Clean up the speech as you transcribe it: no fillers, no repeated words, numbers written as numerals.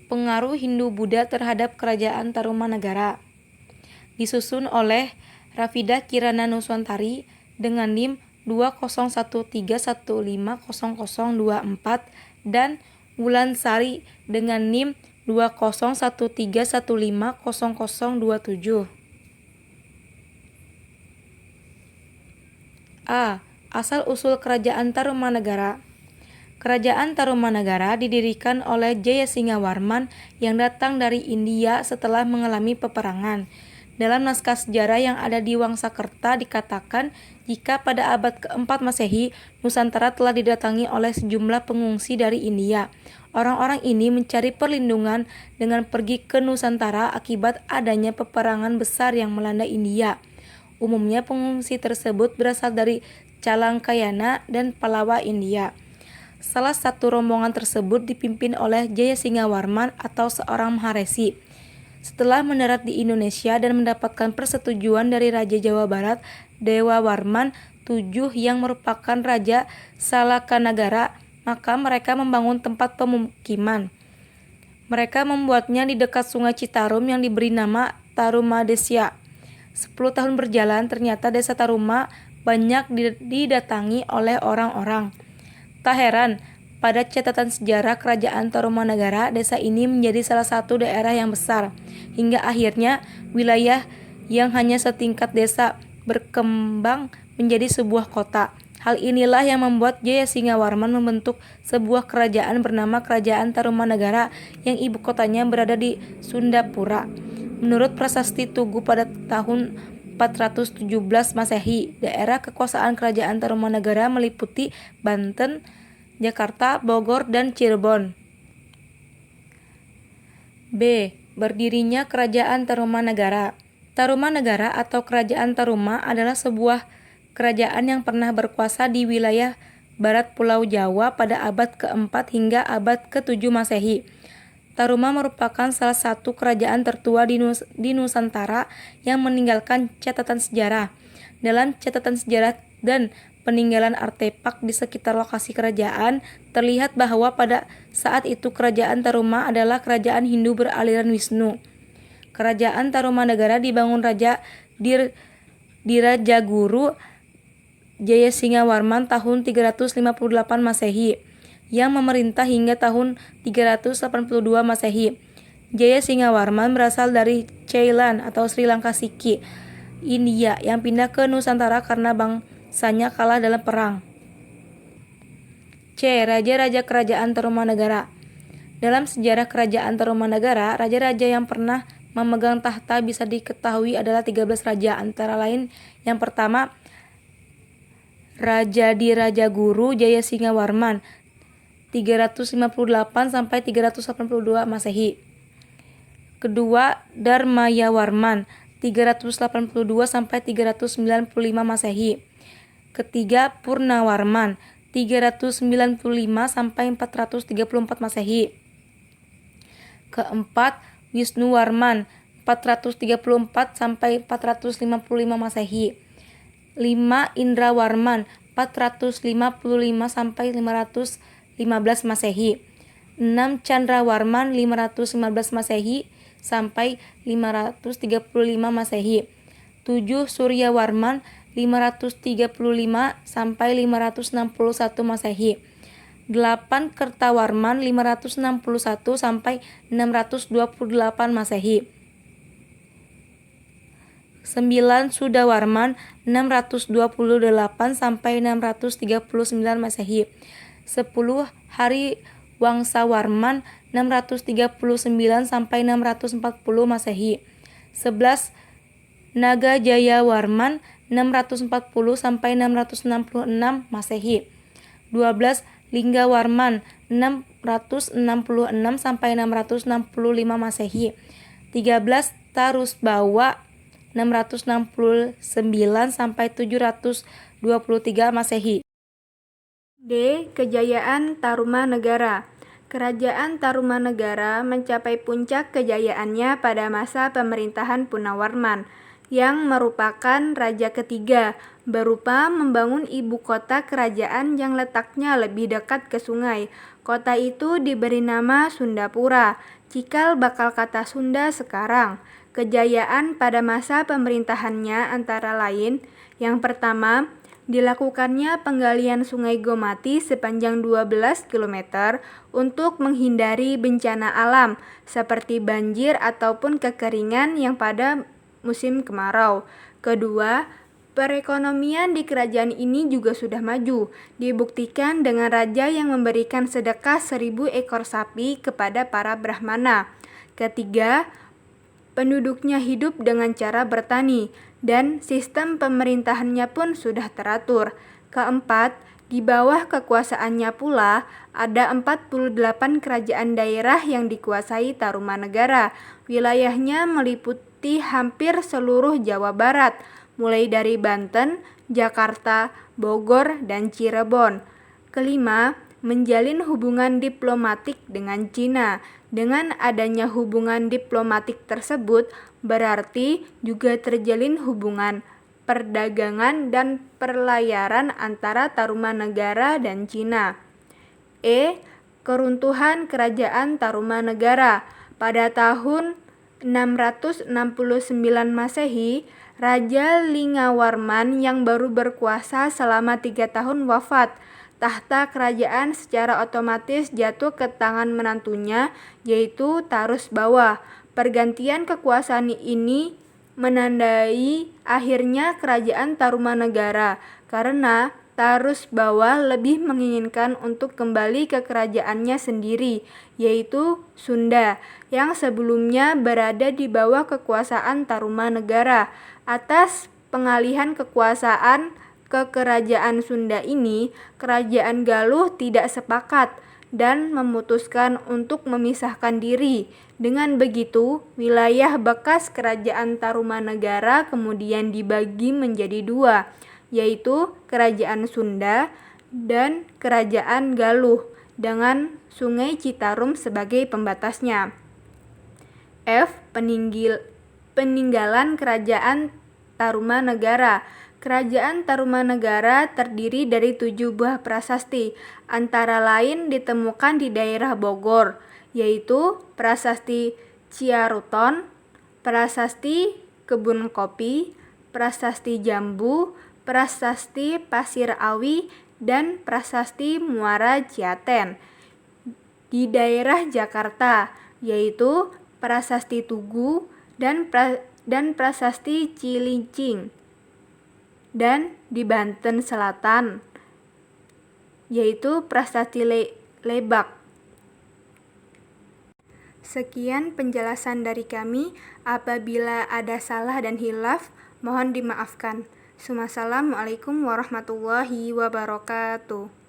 Pengaruh Hindu-Buddha terhadap Kerajaan Tarumanagara. Disusun oleh Rafida Kirana Nuswantari dengan NIM 20131500024 dan Wulansari dengan NIM 20131500027. A. Asal-usul Kerajaan Tarumanagara. Kerajaan Tarumanagara didirikan oleh Jayasinghawarman yang datang dari India setelah mengalami peperangan. Dalam naskah sejarah yang ada di Wangsakerta dikatakan jika pada abad ke-4 Masehi, Nusantara telah didatangi oleh sejumlah pengungsi dari India. Orang-orang ini mencari perlindungan dengan pergi ke Nusantara akibat adanya peperangan besar yang melanda India. Umumnya pengungsi tersebut berasal dari Calangkayana dan Palawa, India. Salah satu rombongan tersebut dipimpin oleh Jayasinghawarman atau seorang Maharesi. Setelah mendarat di Indonesia dan mendapatkan persetujuan dari Raja Jawa Barat, Dewa Warman VII yang merupakan Raja Salakanagara, maka mereka membangun tempat pemukiman. Mereka membuatnya di dekat Sungai Citarum yang diberi nama Tarumadesya. 10 tahun berjalan, ternyata desa Taruma banyak didatangi oleh orang-orang. Tak heran, pada catatan sejarah Kerajaan Tarumanagara, desa ini menjadi salah satu daerah yang besar, hingga akhirnya wilayah yang hanya setingkat desa berkembang menjadi sebuah kota. Hal inilah yang membuat Jayasinghawarman membentuk sebuah kerajaan bernama Kerajaan Tarumanagara yang ibu kotanya berada di Sundapura. Menurut Prasasti Tugu pada tahun 417 Masehi, daerah kekuasaan Kerajaan Tarumanagara meliputi Banten, Jakarta, Bogor, dan Cirebon. B. Berdirinya Kerajaan Tarumanagara. Tarumanagara atau Kerajaan Taruma adalah sebuah kerajaan yang pernah berkuasa di wilayah barat Pulau Jawa pada abad ke-4 hingga abad ke-7 Masehi. Taruma merupakan salah satu kerajaan tertua di Nusantara yang meninggalkan catatan sejarah. Dalam catatan sejarah dan peninggalan artefak di sekitar lokasi kerajaan, terlihat bahwa pada saat itu Kerajaan Taruma adalah kerajaan Hindu beraliran Wisnu. Kerajaan Tarumanagara dibangun Raja Dirajaguru Jayasinghawarman tahun 358 Masehi. Yang memerintah hingga tahun 382 Masehi. Jayasinghawarman berasal dari Ceylon atau Sri Lanka Siki, India, yang pindah ke Nusantara karena bangsanya kalah dalam perang. C. Raja-raja Kerajaan Tarumanagara. Dalam sejarah Kerajaan Tarumanagara, raja-raja yang pernah memegang tahta bisa diketahui adalah 13 raja, antara lain yang pertama Raja Dirajaguru Jayasinghawarman 358 sampai 382 Masehi. Kedua, Dharmayawarman 382 sampai 395 Masehi. Ketiga, Purnawarman 395 sampai 434 Masehi. Keempat, Wisnuwarman 434 sampai 455 Masehi. 5. Indrawarman 455 sampai 515 Masehi. 6. Candrawarman 515 Masehi sampai 535 Masehi. 7. Suryawarman 535 sampai 561 Masehi. 8. Kertawarman 561 sampai 628 Masehi. 9. Sudawarman 628 sampai 639 Masehi. 10. Hariwangsawarman 639 sampai 640 Masehi. 11. Nagajayawarman 640 sampai 666 Masehi. 12. Linggawarman 666 sampai 665 Masehi. 13. Tarusbawa 669 sampai 723 Masehi. D. Kejayaan Tarumanagara. Kerajaan Tarumanagara mencapai puncak kejayaannya pada masa pemerintahan Punawarman. yang merupakan raja ketiga, berupa membangun ibu kota kerajaan yang letaknya lebih dekat ke sungai. Kota itu diberi nama Sundapura, cikal bakal kata Sunda sekarang. Kejayaan pada masa pemerintahannya antara lain, yang pertama, dilakukannya penggalian Sungai Gomati sepanjang 12 km untuk menghindari bencana alam seperti banjir ataupun kekeringan yang pada musim kemarau. Kedua, perekonomian di kerajaan ini juga sudah maju, dibuktikan dengan raja yang memberikan sedekah 1.000 ekor sapi kepada para brahmana. Ketiga, penduduknya hidup dengan cara bertani, dan sistem pemerintahannya pun sudah teratur. Keempat, di bawah kekuasaannya pula ada 48 kerajaan daerah yang dikuasai Tarumanegara. Wilayahnya meliputi hampir seluruh Jawa Barat, mulai dari Banten, Jakarta, Bogor, dan Cirebon. Kelima, menjalin hubungan diplomatik dengan Cina. Dengan adanya hubungan diplomatik tersebut, berarti juga terjalin hubungan perdagangan dan perlayaran antara Tarumanegara dan Cina. Keruntuhan Kerajaan Tarumanegara. Pada tahun 669 Masehi, Raja Lingawarman yang baru berkuasa selama 3 tahun wafat. Tahta kerajaan secara otomatis jatuh ke tangan menantunya, yaitu Tarus Bawa. Pergantian kekuasaan ini menandai akhirnya kerajaan Tarumanegara, karena Tarus Bawa lebih menginginkan untuk kembali ke kerajaannya sendiri, yaitu Sunda, yang sebelumnya berada di bawah kekuasaan Tarumanegara. Atas pengalihan kekuasaan ke kerajaan Sunda ini, kerajaan Galuh tidak sepakat dan memutuskan untuk memisahkan diri. Dengan begitu, wilayah bekas kerajaan Tarumanegara kemudian dibagi menjadi dua, yaitu Kerajaan Sunda dan Kerajaan Galuh, dengan Sungai Citarum sebagai pembatasnya. Peninggalan Kerajaan Tarumanegara. Kerajaan Tarumanegara terdiri dari 7 buah prasasti, antara lain ditemukan di daerah Bogor, yaitu Prasasti Ciaruton, Prasasti Kebun Kopi, Prasasti Jambu, Prasasti Pasir Awi, dan Prasasti Muara Ciaten. Di daerah Jakarta, yaitu Prasasti Tugu dan Prasasti Cilincing. Dan di Banten Selatan, yaitu Prasasti Lebak. Sekian penjelasan dari kami. Apabila ada salah dan hilaf, mohon dimaafkan. Assalamualaikum warahmatullahi wabarakatuh.